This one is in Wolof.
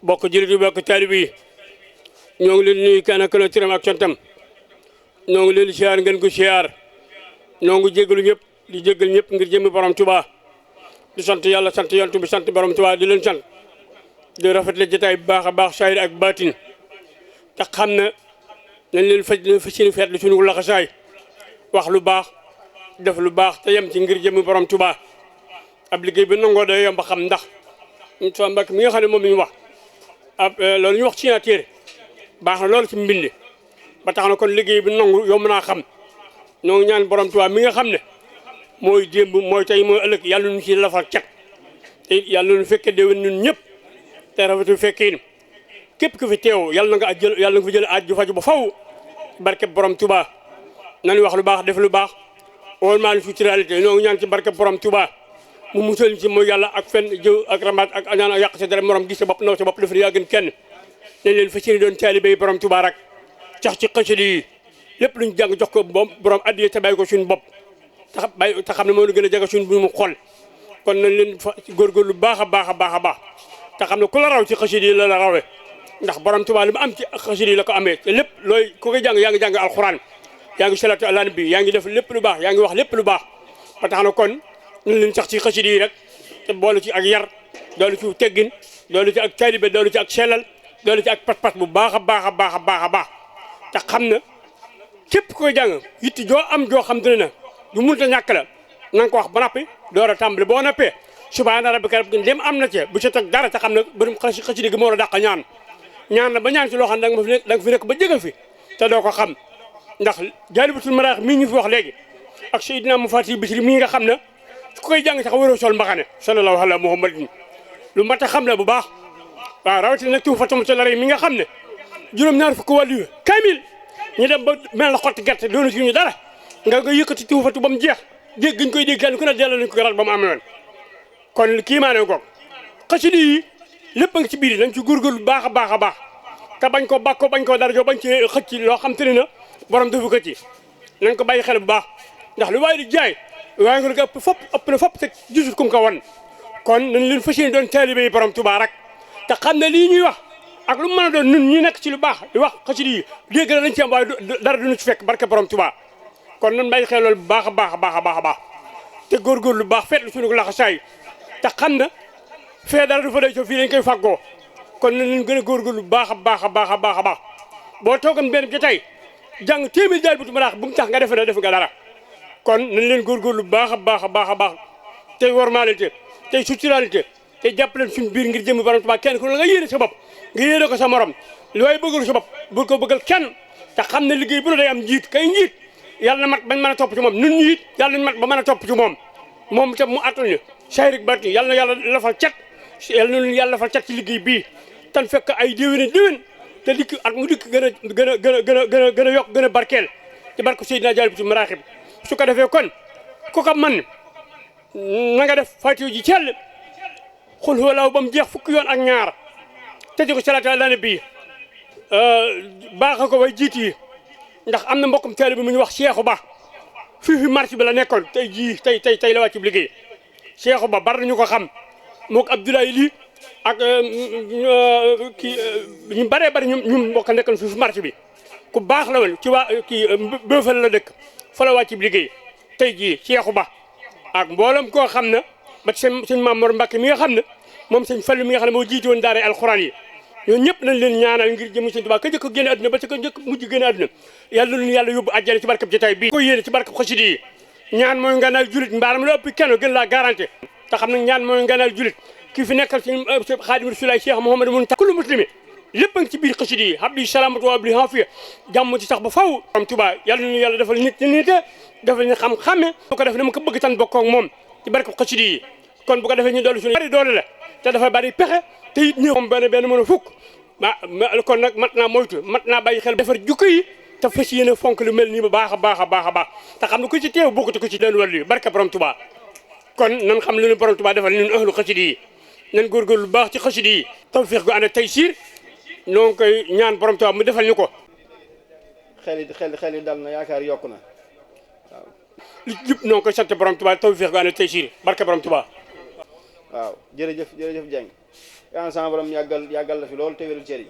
bokk jullit yi bokk taalibe yi ñoo ngi leen nuyu kenn ku ne turam ak santam ñoo ngi leen siyaar ngeen ko siyaar ñoo ngi jégalu ñëpp di jégal ñëpp ngir jëmmi borom Tuubaa di sant yàlla sant yonent bi sant borom Tuubaa di leen sant di rafetle jotaay bu baax a baax saayir ak baatin te xam ne nañ leen faj seen feet lu suñu laxasaay wax lu baax def lu baax te yem ci ngir jëmmi borom Tuubaa ab liggéey bi nangoo day yomb xam ndax Moustapha Mbacké mi nga xam ne moom la ñu wax ab loolu ñu wax ci téere baax na loolu ci mbind ba tax na kon liggéey bi nangu yomb naa xam ñoo ngi ñaan borom Tuubaa mi nga xam ne mooy démb mooy tey mooy ëllëg yàlla ñu ci lafal cat te yàlla ñu fekkee déwén ñun ñëpp te rafetul fekkee képp ku fi teew yàlla na nga jël yàlla nga fi jël aaj ju faju ba faw barke borom Tuubaa nañu wax lu baax def lu baax wol maa fi ciralité ñoo ngi ñaan ci barke borom Tuubaa mu musal ci mooy yàlla ak fen jëw ak ramaat ak añaan ak yàq sa dara morom gis sa bopp naw sa bopp dafa yaa gën kenn nañ leen fa seen doon taalibe borom Tuubaa rek cax ci xasida yi lépp luñ jàng jox ko borom addiya te bàyyi ko suñu bopp te xam ne moo gën a jege suñu bu mu xol kon nañ leen fa góorgóorlu baax a baax a baax a baax te xam ne ku la raw ci xasida yi la rawee ndax borom Tuubaa li mu am ci xasida yi la ko amee te lépp looy ku koy jàng yaa ngi jàng alxuraan yaa ngi salaatu ala nabi yaa ngi def lépp lu baax yaa ngi wax lépp lu baax ba tax na kon nañ leen sax ci xasida yi rek te boole ci ak yar doolu ci teggin doolu ci ak taalibe doolu ci ak sellal doolu ci ak pas-pas bu baax a baax a baax a baax a baax te xam na képp koy jàng yitti joo am joo xam te ne na du mënut a ñàkk la na nga ko wax ba noppi door a tàmbali boo noppee subhaana rabbika dem am na ci bu ci teg dara te xam ne borom xasida gi moo la dàq ñaan na ba ñaan ci loo xam ne da nga fi nekk ba jëgal fi te doo ko xam ndax jaalibatul maraax mii ñu fi wax léegi ak Seydina Mufaati Bisri mii nga xam ne ku koy jàng sax waroo sol mbaxane sallallahu ala muhammadin lu mat a xam la bu baax waaw rawatina nag tuufa tam solare mi nga xam ne juróom-ñaar fukk wàllu kaamil ñu dem ba mel na xotti gerte doonu si ñu dara nga yëkkati tuufatu ba mu jeex dégg ñu koy dégg kenn ku ne delloo nañ ko garal ba mu amee woon kon kii maa ne ko xasida yi lépp a ngi ci biir nañ ci góorgóorlu baax a baax a baax te bañ ko bàkkoo bañ ko darajo bañ ci xëcc loo xam te ne na borom defu ko ci nañ ko bàyyi xel bu baax ndax lu waaye di jaay waaye nga ëpp fopp ëpp na fopp te gisul kum ko wan kon nañ leen fas yéene doon taalibe yi borom Tuubaa rek te xam ne lii ñuy wax ak lu mu mën a doon ñun ñi nekk ci lu baax di wax xasida yi dégg na nañ ci am waaye dara duñu ci fekk barke borom Tuubaa kon nañ bàyyi xel loolu bu baax a baax a baax a baax a baax te góorgóorlu lu baax feetlu suñu laxasaay te xam na fee dara du fa day so fii dañ koy fàggoo kon nañ leen gën a góorgóorlu bu baax a baax a baax a baax a baax boo toogoon benn bi tey jàng téeméer jaalibatul maraax bu mu tax nga defe ne def nga dara kon nañ leen góorgóorlu bu baax a baax a baax a baax tey wormaalante tey suturaalante tey jàppaleen suñu biir ngir jëmmi borom Tuubaa kenn ku la nga yéene sa bopp nga yéene ko sa morom li waaye bëggal sa bopp bul ko bëggal kenn te xam ne liggéey bu la day am njiit kay njiit yàlla na mat bañ mën a topp ci moom nun ñi it yàlla nañ mat ba mën a topp ci moom itam mu attal ñu sayrik bati yàlla na yàlla lafal cat yàlla na yàlla lafal cat ci liggéey bii tan fekk ay déwén te dikk at mu dikk gën a yokk gën a barkeel ci barke Seydina Jaalibatul Maraaxib su ko defee kon ku ko man na nga def fatiha ji cell xul huwallaahu ba mu jeex fukki yoon ak ñaar te di ko salaatu ala nabi baaxa ko way jiit yi ndax am na mbokkum taalibe bi mu ñu wax Seexu Ba fi marché bi la nekkoon tey jii tey la wàcc bi liggéey Seexu Ba bari nañu ko xam mook Abdoulaye lii ak kii ñu baree bari ñu mbokk nekkoon fi marché bi ku baax la woon ci waa kii Bëfal la dëkk fa la wàcc bi liggéey tey jii Seexu Ba ak mboolem koo xam ne ba sëñ Maam Mor Mbàkke mi nga xam ne moom sëñ Fallu mi nga xam ne moo jiite woon daara alxuraan yi ñooñu ñëpp nañ leen ñaanal ngir jëm sëñ Tuubaa ka jëkk génn àdduna ba ca ka njëkk mujj génn àdduna yàlla lu yàlla yóbbu àjjana ci barkab jotaay bii ko yéene ci barkab xasida yi ñaan mooy nganaal julit mbaaram la ëpp kenn gën laa garanté te xam nag ñaan mooy nganaal julit kii fi nekkal ci Xaadimu Rasuul Cheikh Mouhamadou Mountakha kullu muslimi lépp a ngi ci biir xasida yi habli salaamatu wa habli hafiya jàmm ci sax ba faw am Tuubaa yàlla nu yàlla defal nit ñi nite defal ñu xam-xame bu ko def dama ko bëgg tan bokk ak moom ci barkab xasida yi kon bu ko defee ñu dolli suñu bari doole la te dafa bari pexe te it ñëw moom benn mën a fukk kon nag mat naa moytu mat naa bàyyi xel defar jukko yi te fas yéene fonk lu mel nii bu baax a baax a baax a baax te xam ne ku ci teew bokkute ku ci leen wàllu barka borom Tuubaa kon nan xam lu ñu borom Tuubaa defal ñun ahlu xasida yi nan góorgóorlu lu baax ci xasida yi tawfiix gu ànd ak taysiir noo ngi koy ñaan borom Tuubaa mu defal ñu ko xel yi dal na yaakaar yokku na waaw li jub noo ngi koy sant borom Tuubaa tawfiix gu ànd ak taysiir barka borom Tuubaa waaw jërëjëf Dieng yàlla sama borom yàggal la fi lool te wéral cër yi